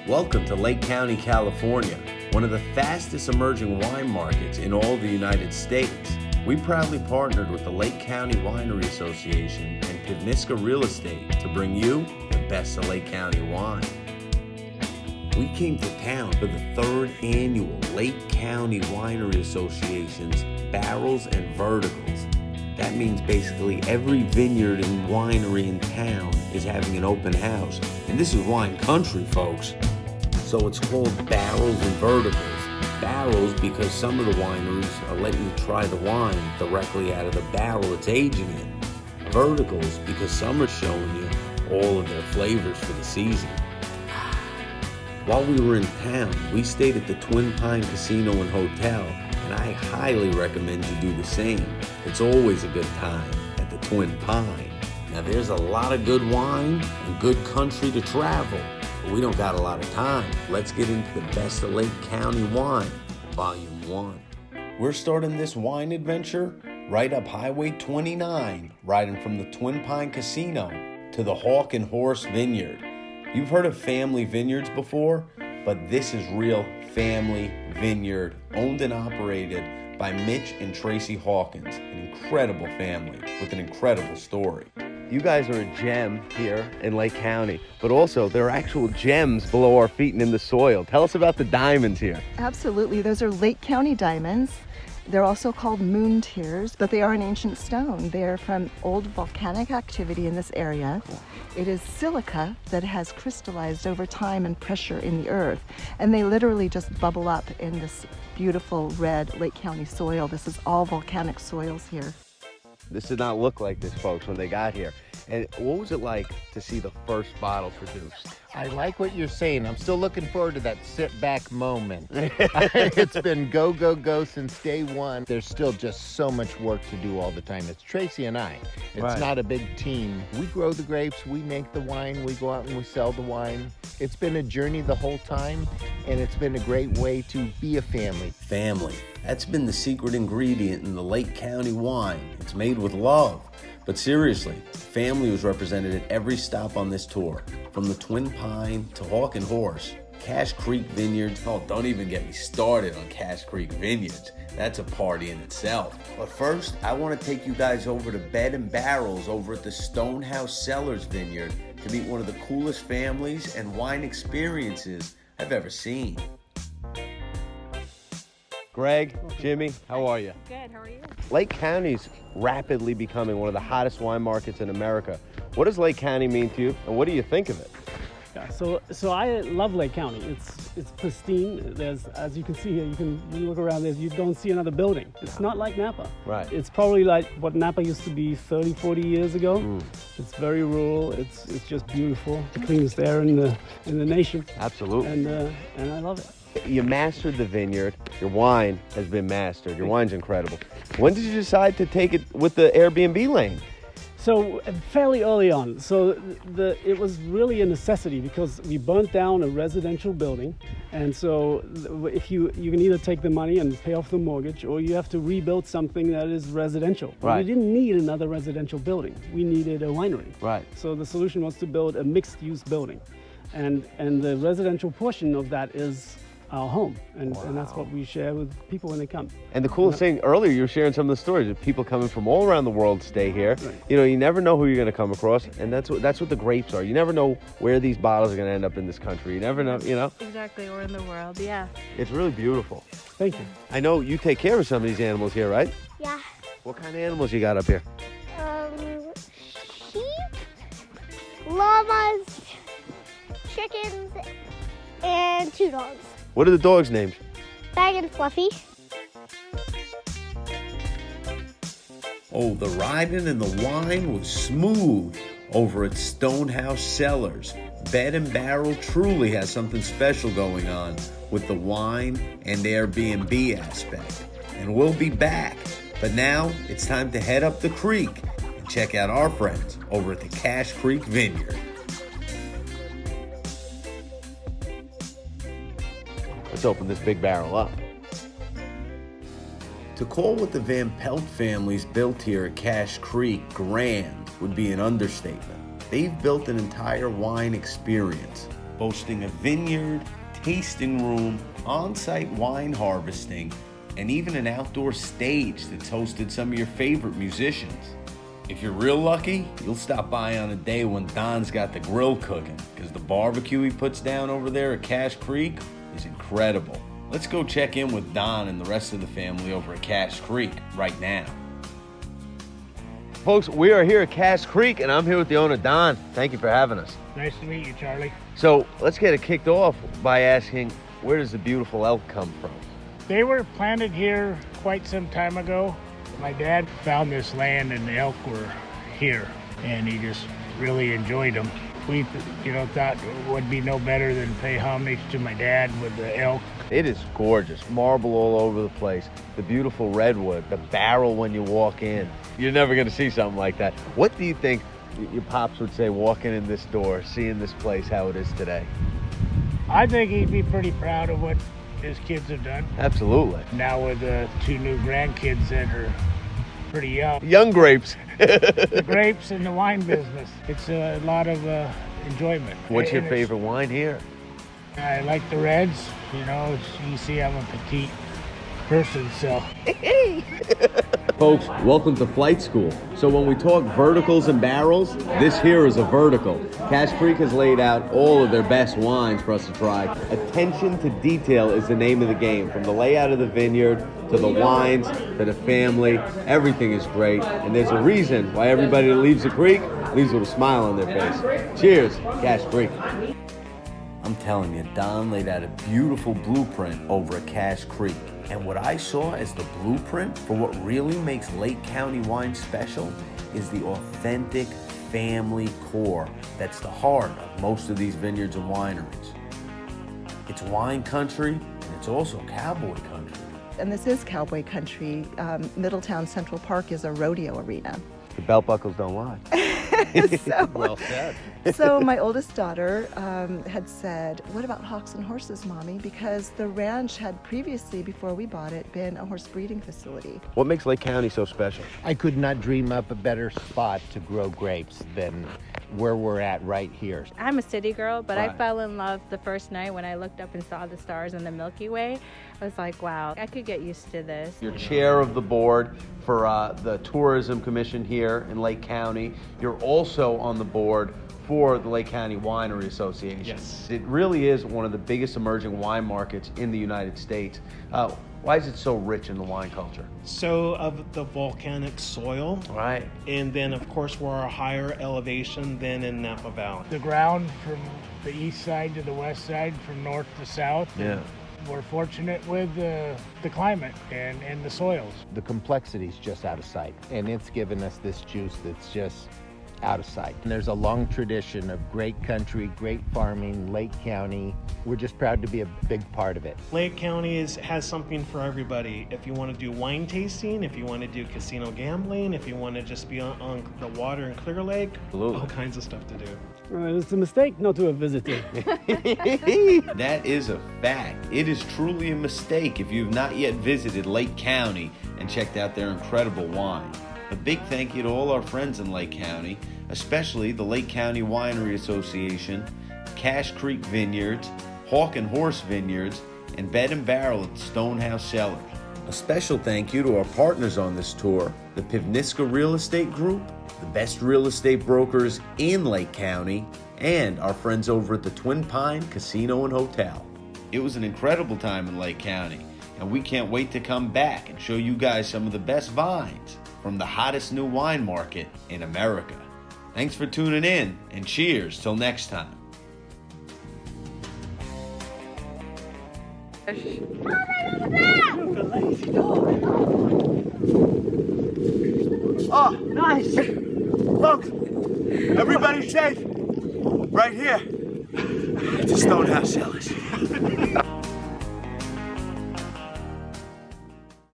Welcome to Lake County, California, one of the fastest emerging wine markets in all the United States. We proudly partnered with the Lake County Winery Association and Pivniska Real Estate to bring you the best of Lake County wine. We came to town for the third annual Lake County Winery Association's Barrels and Verticals. That means basically every vineyard and winery in town is having an open house. And this is wine country, folks. So it's called Barrels and Verticals. Barrels because some of the wineries are letting you try the wine directly out of the barrel it's aging in. Verticals because some are showing you all of their flavors for the season. While we were in town, we stayed at the Twin Pine Casino and Hotel, and I highly recommend you do the same. It's always a good time at the Twin Pine. Now there's a lot of good wine and good country to travel, but we don't got a lot of time. Let's get into the best of Lake County wine, Volume 1. We're starting this wine adventure right up Highway 29, riding from the Twin Pine Casino to the Hawkins Vineyard. You've heard of family vineyards before, but this is real family vineyard, owned and operated by Mitch and Tracy Hawkins, an incredible family with an incredible story. You guys are a gem here in Lake County, but also there are actual gems below our feet and in the soil. Tell us about the diamonds here. Absolutely, those are Lake County diamonds. They're also called moon tears, but they are an ancient stone. They're from old volcanic activity in this area. It is silica that has crystallized over time and pressure in the earth, and they literally just bubble up in this beautiful red Lake County soil. This is all volcanic soils here. This did not look like this, folks, when they got here. And what was it like to see the first bottle produced? I like what you're saying. I'm still looking forward to that sit-back moment. It's been go, go, go since day one. There's still just so much work to do all the time. It's Tracy and I. It's not a big team. We grow the grapes, we make the wine, we go out and we sell the wine. It's been a journey the whole time, and it's been a great way to be a family. Family. That's been the secret ingredient in the Lake County wine. It's made with love. But seriously, family was represented at every stop on this tour. From the Twin Pine to Hawk and Horse, Cache Creek Vineyards. Oh, don't even get me started on Cache Creek Vineyards. That's a party in itself. But first, I want to take you guys over to Bed and Barrels over at the Stonehouse Cellars Vineyard to meet one of the coolest families and wine experiences I've ever seen. Greg, Jimmy, how are you? Good, how are you? Lake County's rapidly becoming one of the hottest wine markets in America. What does Lake County mean to you, and what do you think of it? Yeah, so I love Lake County. It's pristine. There's, as you can see here, you look around there, you don't see another building. It's not like Napa. Right. It's probably like what Napa used to be 30, 40 years ago. It's very rural. It's just beautiful. The cleanest air in the nation. Absolutely. And I love it. You mastered the vineyard. Your wine has been mastered. Your wine's incredible. When did you decide to take it with the Airbnb lane? So fairly early on. So it was really a necessity because we burnt down a residential building, and so if you can either take the money and pay off the mortgage, or you have to rebuild something that is residential. Right. We didn't need another residential building. We needed a winery. Right. So the solution was to build a mixed-use building, and the residential portion of that is our home, and that's what we share with people when they come. And the coolest thing, earlier you were sharing some of the stories of people coming from all around the world to stay here. Right. You know, you never know who you're going to come across, and that's what the grapes are. You never know where these bottles are going to end up in this country. You never know, you know? Exactly, or in the world, yeah. It's really beautiful. Thank you. I know you take care of some of these animals here, right? Yeah. What kind of animals you got up here? Sheep, llamas, chickens, and 2 dogs. What are the dogs' names? Bag and Fluffy. Oh, the riding and the wine was smooth over at Stonehouse Cellars. Bed and Barrel truly has something special going on with the wine and Airbnb aspect. And we'll be back. But now it's time to head up the creek and check out our friends over at the Cache Creek Vineyard. Let's open this big barrel up. To call what the Van Pelt family's built here at Cache Creek grand would be an understatement. They've built an entire wine experience. boasting a vineyard, tasting room, on-site wine harvesting, and even an outdoor stage that's hosted some of your favorite musicians. If you're real lucky, you'll stop by on a day when Don's got the grill cooking, because the barbecue he puts down over there at Cache Creek is incredible. Let's go check in with Don and the rest of the family over at Cache Creek right now. Folks, we are here at Cache Creek, and I'm here with the owner, Don. Thank you for having us. Nice to meet you, Charlie. So let's get it kicked off by asking, where does the beautiful elk come from? They were planted here quite some time ago. My dad found this land and the elk were here, and he just really enjoyed them. We, thought it would be no better than pay homage to my dad with the elk. It is gorgeous, marble all over the place, the beautiful redwood, the barrel when you walk in. You're never gonna see something like that. What do you think your pops would say walking in this door, seeing this place how it is today? I think he'd be pretty proud of what his kids have done. Absolutely. Now with the 2 new grandkids that are pretty young. Young grapes. The grapes and the wine business. It's a lot of enjoyment. What's your favorite wine here? I like the reds. You see I'm a petite person, so. Folks, welcome to flight school. So when we talk verticals and barrels, this here is a vertical. Cache Creek has laid out all of their best wines for us to try. Attention to detail is the name of the game. From the layout of the vineyard, to the wines, to the family, everything is great. And there's a reason why everybody that leaves the creek leaves with a smile on their face. Cheers, Cache Creek. I'm telling you, Don laid out a beautiful blueprint over at Cache Creek. And what I saw as the blueprint for what really makes Lake County wine special is the authentic family core that's the heart of most of these vineyards and wineries. It's wine country, and it's also cowboy country. And this is cowboy country. Middletown Central Park is a rodeo arena. The belt buckles don't lie. Well said. So my oldest daughter had said, what about Hawks and Horses, Mommy? Because the ranch had previously, before we bought it, been a horse breeding facility. What makes Lake County so special? I could not dream up a better spot to grow grapes than where we're at right here. I'm a city girl, but Right. I fell in love the first night when I looked up and saw the stars in the Milky Way. I was like, wow, I could get used to this. You're chair of the board for the Tourism Commission here in Lake County. You're also on the board for the Lake County Winery Association. Yes. It really is one of the biggest emerging wine markets in the United States. Why is it so rich in the wine culture? So of the volcanic soil, Right. and then of course we're a higher elevation than in Napa Valley. The ground from the east side to the west side, from north to south. Yeah. We're fortunate with the climate and the soils. The complexity's just out of sight, and it's given us this juice that's just out of sight. And there's a long tradition of great country, great farming, Lake County. We're just proud to be a big part of it. Lake County has something for everybody. If you want to do wine tasting, if you want to do casino gambling, if you want to just be on the water in Clear Lake, Absolutely. all kinds of stuff to do. It's a mistake not to have visited. That is a fact. It is truly a mistake if you've not yet visited Lake County and checked out their incredible wine. A big thank you to all our friends in Lake County, especially the Lake County Winery Association, Cache Creek Vineyards, Hawk and Horse Vineyards, and Bed and Barrel at the Stonehouse Cellars. A special thank you to our partners on this tour, the Pivniska Real Estate Group, the best real estate brokers in Lake County, and our friends over at the Twin Pine Casino and Hotel. It was an incredible time in Lake County, and we can't wait to come back and show you guys some of the best vines from the hottest new wine market in America. Thanks for tuning in, and cheers till next time. Oh, nice. Look, everybody's safe. Right here. It's the Stonehouse Cellars.